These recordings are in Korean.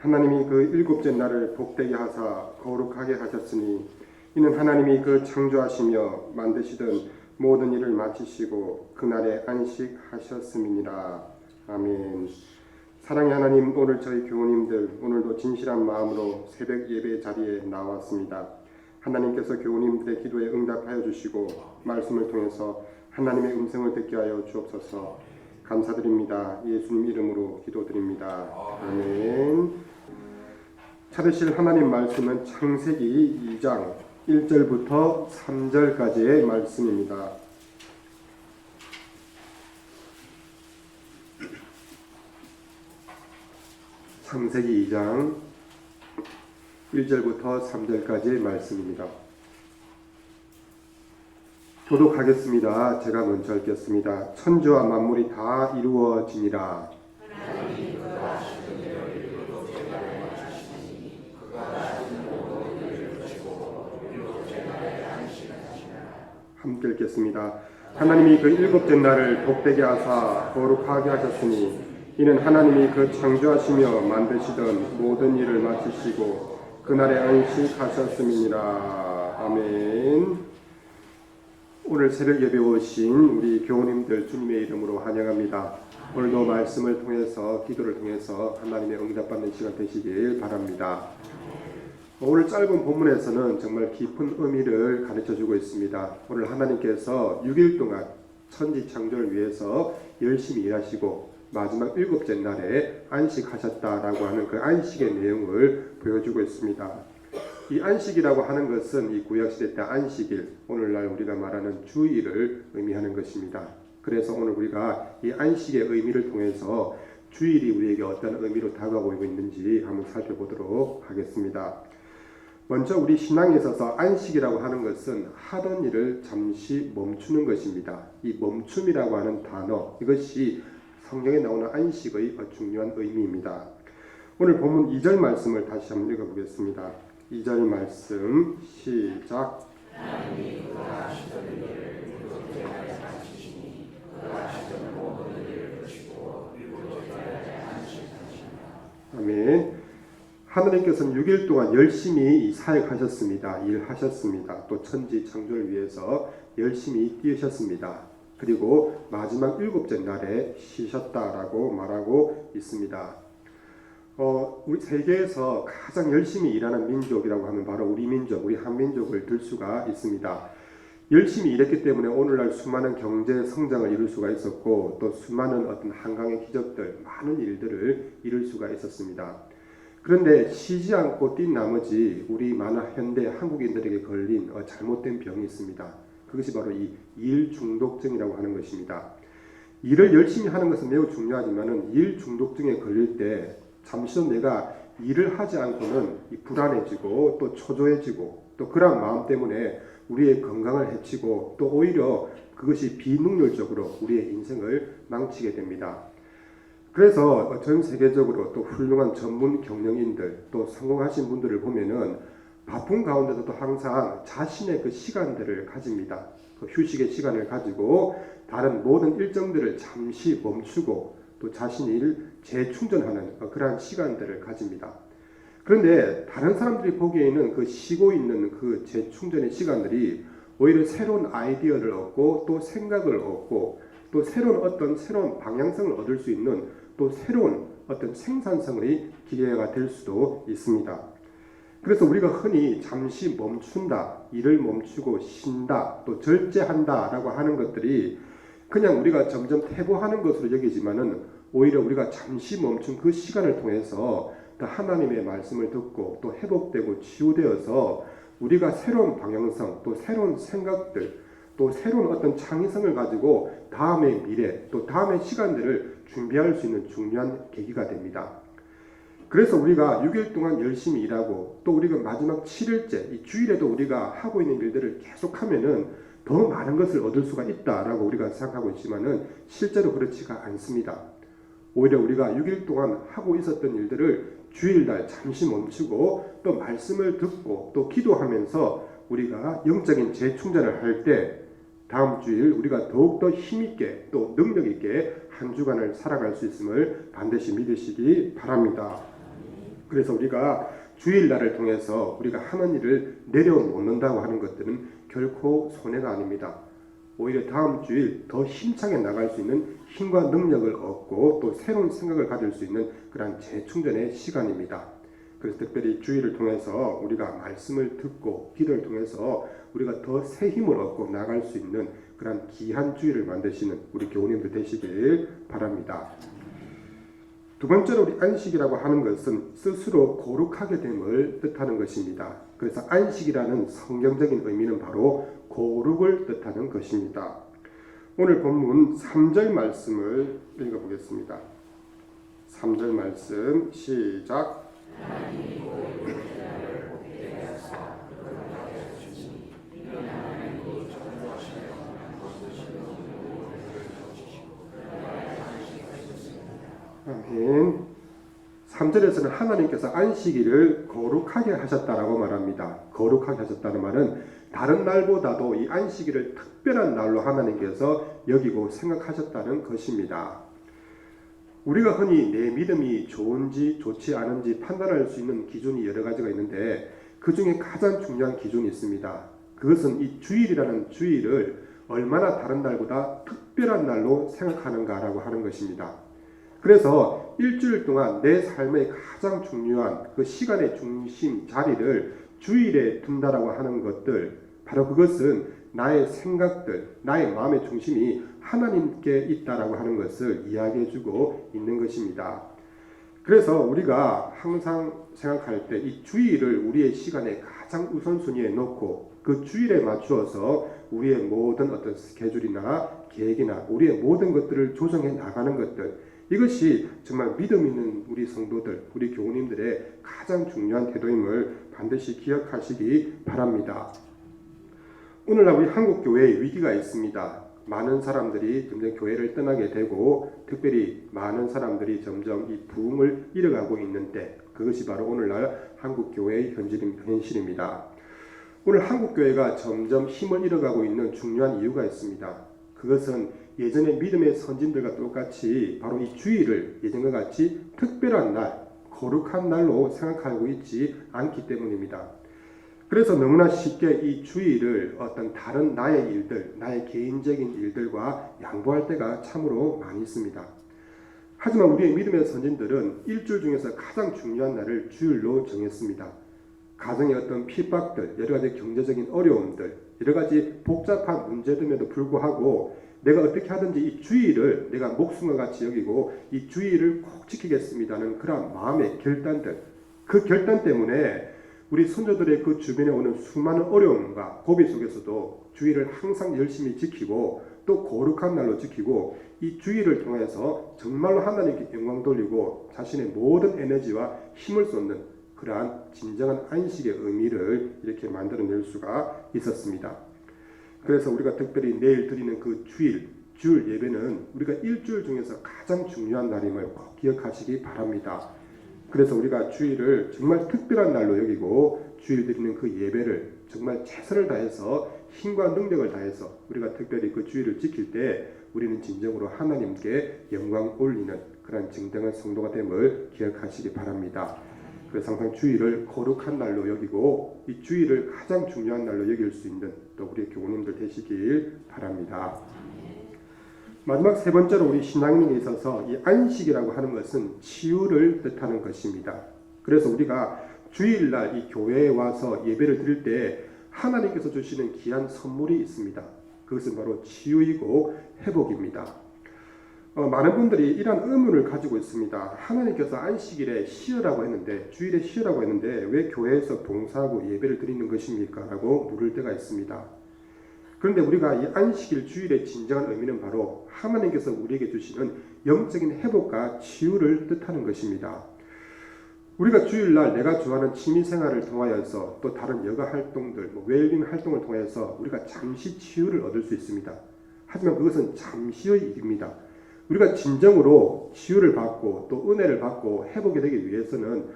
하나님이 그 일곱째 날을 복되게 하사 거룩하게 하셨으니 이는 하나님이 그 창조하시며 만드시던 모든 일을 마치시고 그날에 안식하셨음이니라. 아멘. 사랑의 하나님, 오늘 저희 교우님들 오늘도 진실한 마음으로 새벽 예배 자리에 나왔습니다. 하나님께서 교우님들의 기도에 응답하여 주시고 말씀을 통해서 하나님의 음성을 듣게 하여 주옵소서. 감사드립니다. 예수님 이름으로 기도드립니다. 아멘. 찾으실 하나님 말씀은 창세기 2장 1절부터 3절까지의 말씀입니다. 창세기 2장 1절부터 3절까지의 말씀입니다. 교독하겠습니다. 제가 먼저 읽겠습니다. 천지와 만물이 다 이루어지니라. 함께 읽겠습니다. 하나님이 그 일곱째 날을 복되게 하사 거룩하게 하셨으니 이는 하나님이 그 창조하시며 만드시던 모든 일을 마치시고 그날에 안식하셨음이니라. 아멘. 오늘 새벽 예배 오신 우리 교우님들 주님의 이름으로 환영합니다. 오늘도 말씀을 통해서 기도를 통해서 하나님의 응답받는 시간 되시길 바랍니다. 오늘 짧은 본문에서는 정말 깊은 의미를 가르쳐주고 있습니다. 오늘 하나님께서 6일 동안 천지 창조를 위해서 열심히 일하시고 마지막 일곱째 날에 안식하셨다라고 하는 그 안식의 내용을 보여주고 있습니다. 이 안식이라고 하는 것은 이 구약시대 때 안식일, 오늘날 우리가 말하는 주일을 의미하는 것입니다. 그래서 오늘 우리가 이 안식의 의미를 통해서 주일이 우리에게 어떤 의미로 다가오고 있는지 한번 살펴보도록 하겠습니다. 먼저 우리 신앙에 있어서 안식이라고 하는 것은 하던 일을 잠시 멈추는 것입니다. 이 멈춤이라고 하는 단어, 이것이 성경에 나오는 안식의 중요한 의미입니다. 오늘 본문 2절 말씀을 다시 한번 읽어보겠습니다. 2절 말씀 시작. 하나님이 그가 하시던 일을 일곱째 날에 마치시니 그가 하시던 모든 일을 그치고 일곱째 날에 안식하시니라. 아멘. 하나님께서는 6일 동안 열심히 사역하셨습니다. 일하셨습니다. 또 천지 창조를 위해서 열심히 뛰으셨습니다. 그리고 마지막 일곱째 날에 쉬셨다라고 말하고 있습니다. 우리 세계에서 가장 열심히 일하는 민족이라고 하면 바로 우리 민족, 우리 한민족을 들 수가 있습니다. 열심히 일했기 때문에 오늘날 수많은 경제 성장을 이룰 수가 있었고 또 수많은 어떤 한강의 기적들, 많은 일들을 이룰 수가 있었습니다. 그런데 쉬지 않고 뛴 나머지 우리 많은 현대 한국인들에게 걸린 잘못된 병이 있습니다. 그것이 바로 이 일 중독증이라고 하는 것입니다. 일을 열심히 하는 것은 매우 중요하지만 일 중독증에 걸릴 때 잠시도 내가 일을 하지 않고는 불안해지고 또 초조해지고 또 그런 마음 때문에 우리의 건강을 해치고 또 오히려 그것이 비능률적으로 우리의 인생을 망치게 됩니다. 그래서 전 세계적으로 또 훌륭한 전문 경영인들 또 성공하신 분들을 보면은 바쁜 가운데서도 항상 자신의 그 시간들을 가집니다. 그 휴식의 시간을 가지고 다른 모든 일정들을 잠시 멈추고 또 자신을 재충전하는 그러한 시간들을 가집니다. 그런데 다른 사람들이 보기에는 그 쉬고 있는 그 재충전의 시간들이 오히려 새로운 아이디어를 얻고 또 생각을 얻고 또 새로운 방향성을 얻을 수 있는 또 새로운 어떤 생산성의 기회가 될 수도 있습니다. 그래서 우리가 흔히 잠시 멈춘다, 일을 멈추고 쉰다, 또 절제한다라고 하는 것들이 그냥 우리가 점점 퇴보하는 것으로 여기지만은 오히려 우리가 잠시 멈춘 그 시간을 통해서 또 하나님의 말씀을 듣고 또 회복되고 치유되어서 우리가 새로운 방향성, 또 새로운 생각들, 또 새로운 어떤 창의성을 가지고 다음의 미래, 또 다음의 시간들을 준비할 수 있는 중요한 계기가 됩니다. 그래서 우리가 6일 동안 열심히 일하고 또 우리가 마지막 7일째, 이 주일에도 우리가 하고 있는 일들을 계속하면은 더 많은 것을 얻을 수가 있다라고 우리가 생각하고 있지만은 실제로 그렇지가 않습니다. 오히려 우리가 6일 동안 하고 있었던 일들을 주일날 잠시 멈추고 또 말씀을 듣고 또 기도하면서 우리가 영적인 재충전을 할 때 다음 주일 우리가 더욱더 힘있게 또 능력있게 한 주간을 살아갈 수 있음을 반드시 믿으시기 바랍니다. 그래서 우리가 주일날을 통해서 우리가 하는 일을 내려놓는다고 하는 것들은 결코 손해가 아닙니다. 오히려 다음 주일 더 힘차게 나갈 수 있는 힘과 능력을 얻고 또 새로운 생각을 가질 수 있는 그런 재충전의 시간입니다. 그래서 특별히 주일을 통해서 우리가 말씀을 듣고 기도를 통해서 우리가 더 새 힘을 얻고 나갈 수 있는 그런 귀한 주일을 만드시는 우리 교우님들 되시길 바랍니다. 두 번째로 우리 안식이라고 하는 것은 스스로 거룩하게 됨을 뜻하는 것입니다. 그래서 안식이라는 성경적인 의미는 바로 거룩을 뜻하는 것입니다. 오늘 본문 3절 말씀을 읽어보겠습니다. 3절 말씀 시작. 아멘. 3절에서는 하나님께서 안식일을 거룩하게 하셨다라고 말합니다. 거룩하게 하셨다는 말은 다른 날보다도 이 안식일을 특별한 날로 하나님께서 여기고 생각하셨다는 것입니다. 우리가 흔히 내 믿음이 좋은지 좋지 않은지 판단할 수 있는 기준이 여러 가지가 있는데 그 중에 가장 중요한 기준이 있습니다. 그것은 이 주일이라는 주일을 얼마나 다른 날보다 특별한 날로 생각하는가라고 하는 것입니다. 그래서 일주일 동안 내 삶의 가장 중요한 그 시간의 중심 자리를 주일에 둔다라고 하는 것들, 바로 그것은 나의 생각들, 나의 마음의 중심이 하나님께 있다라고 하는 것을 이야기해주고 있는 것입니다. 그래서 우리가 항상 생각할 때 이 주일을 우리의 시간에 가장 우선순위에 놓고 그 주일에 맞추어서 우리의 모든 어떤 스케줄이나 계획이나 우리의 모든 것들을 조정해 나가는 것들, 이것이 정말 믿음 있는 우리 성도들, 우리 교우님들의 가장 중요한 태도임을 반드시 기억하시기 바랍니다. 오늘날 우리 한국 교회에 위기가 있습니다. 많은 사람들이 점점 교회를 떠나게 되고 특별히 많은 사람들이 점점 이 부흥을 잃어가고 있는데 그것이 바로 오늘날 한국 교회의 현실입니다. 오늘 한국 교회가 점점 힘을 잃어가고 있는 중요한 이유가 있습니다. 그것은 예전의 믿음의 선진들과 똑같이 바로 이 주일을 예전과 같이 특별한 날, 거룩한 날로 생각하고 있지 않기 때문입니다. 그래서 너무나 쉽게 이 주일을 어떤 다른 나의 일들, 나의 개인적인 일들과 양보할 때가 참으로 많이 있습니다. 하지만 우리의 믿음의 선진들은 일주일 중에서 가장 중요한 날을 주일로 정했습니다. 가정의 어떤 핍박들, 여러 가지 경제적인 어려움들, 여러 가지 복잡한 문제됨에도 불구하고 내가 어떻게 하든지 이 주일을 내가 목숨과 같이 여기고 이 주일을 꼭 지키겠습니다는 그런 마음의 결단들, 그 결단 때문에 우리 선조들의 그 주변에 오는 수많은 어려움과 고비 속에서도 주일을 항상 열심히 지키고 또 거룩한 날로 지키고 이 주일을 통해서 정말로 하나님께 영광 돌리고 자신의 모든 에너지와 힘을 쏟는 그러한 진정한 안식의 의미를 이렇게 만들어낼 수가 있었습니다. 그래서 우리가 특별히 내일 드리는 그 주일 예배는 우리가 일주일 중에서 가장 중요한 날임을 꼭 기억하시기 바랍니다. 그래서 우리가 주일을 정말 특별한 날로 여기고 주일 드리는 그 예배를 정말 최선을 다해서 힘과 능력을 다해서 우리가 특별히 그 주일을 지킬 때 우리는 진정으로 하나님께 영광 올리는 그런 정당한 성도가 됨을 기억하시기 바랍니다. 그래서 항상 주일을 거룩한 날로 여기고 이 주일을 가장 중요한 날로 여길 수 있는 또 우리 교우님들 되시길 바랍니다. 마지막 세 번째로 우리 신앙인에게 있어서 이 안식이라고 하는 것은 치유를 뜻하는 것입니다. 그래서 우리가 주일날 이 교회에 와서 예배를 드릴 때 하나님께서 주시는 귀한 선물이 있습니다. 그것은 바로 치유이고 회복입니다. 많은 분들이 이런 의문을 가지고 있습니다. 하나님께서 안식일에 쉬으라고 했는데 주일에 쉬으라고 했는데 왜 교회에서 봉사하고 예배를 드리는 것입니까? 라고 물을 때가 있습니다. 그런데 우리가 이 안식일 주일의 진정한 의미는 바로 하나님께서 우리에게 주시는 영적인 회복과 치유를 뜻하는 것입니다. 우리가 주일날 내가 좋아하는 취미생활을 통하여서 또 다른 여가 활동들, 웰빙 활동을 통해서 우리가 잠시 치유를 얻을 수 있습니다. 하지만 그것은 잠시의 일입니다. 우리가 진정으로 치유를 받고 또 은혜를 받고 회복이 되기 위해서는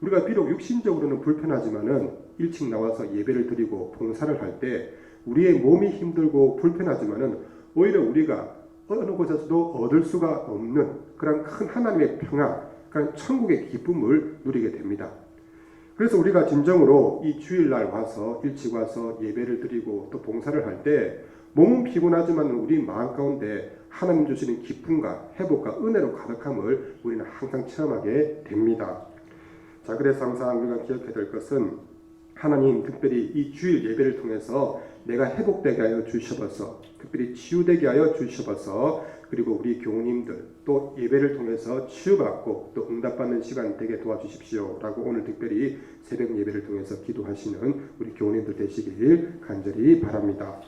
우리가 비록 육신적으로는 불편하지만은 일찍 나와서 예배를 드리고 봉사를 할 때 우리의 몸이 힘들고 불편하지만은 오히려 우리가 어느 곳에서도 얻을 수가 없는 그런 큰 하나님의 평안, 그러니까 천국의 기쁨을 누리게 됩니다. 그래서 우리가 진정으로 이 주일날 와서 일찍 와서 예배를 드리고 또 봉사를 할 때 몸은 피곤하지만 우리 마음 가운데 하나님 주시는 기쁨과 회복과 은혜로 가득함을 우리는 항상 체험하게 됩니다. 자, 그래서 항상 우리가 기억해야 될 것은 하나님 특별히 이 주일 예배를 통해서 내가 회복되게 하여 주셔서 특별히 치유되게 하여 주셔서 그리고 우리 교우님들 또 예배를 통해서 치유받고 또 응답받는 시간 되게 도와주십시오 라고 오늘 특별히 새벽 예배를 통해서 기도하시는 우리 교우님들 되시길 간절히 바랍니다.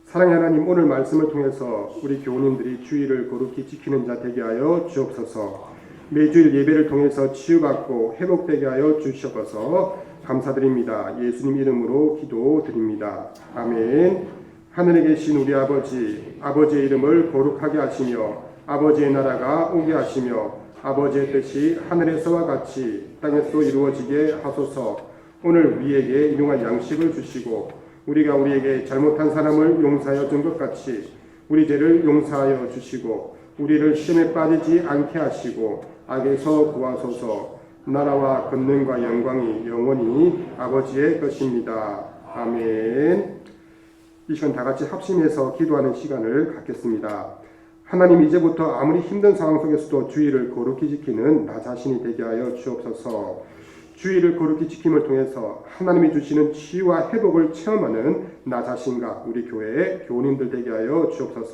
사랑의 하나님, 오늘 말씀을 통해서 우리 교우님들이 주일을 거룩히 지키는 자 되게 하여 주옵소서. 매주일 예배를 통해서 치유받고 회복되게 하여 주셔서 감사드립니다. 예수님 이름으로 기도드립니다. 아멘. 하늘에 계신 우리 아버지, 아버지의 이름을 거룩하게 하시며 아버지의 나라가 오게 하시며 아버지의 뜻이 하늘에서와 같이 땅에서도 이루어지게 하소서. 오늘 우리에게 일용할 양식을 주시고 우리가 우리에게 잘못한 사람을 용서하여 준 것 같이 우리 죄를 용서하여 주시고 우리를 시험에 빠지지 않게 하시고 악에서 구하소서. 나라와 권능과 영광이 영원히 아버지의 것입니다. 아멘. 이 시간 다 같이 합심해서 기도하는 시간을 갖겠습니다. 하나님, 이제부터 아무리 힘든 상황 속에서도 주의를 거룩히 지키는 나 자신이 되게 하여 주옵소서. 주의를 거룩히 지킴을 통해서 하나님이 주시는 치유와 회복을 체험하는 나 자신과 우리 교회의 교우님들 되게 하여 주옵소서.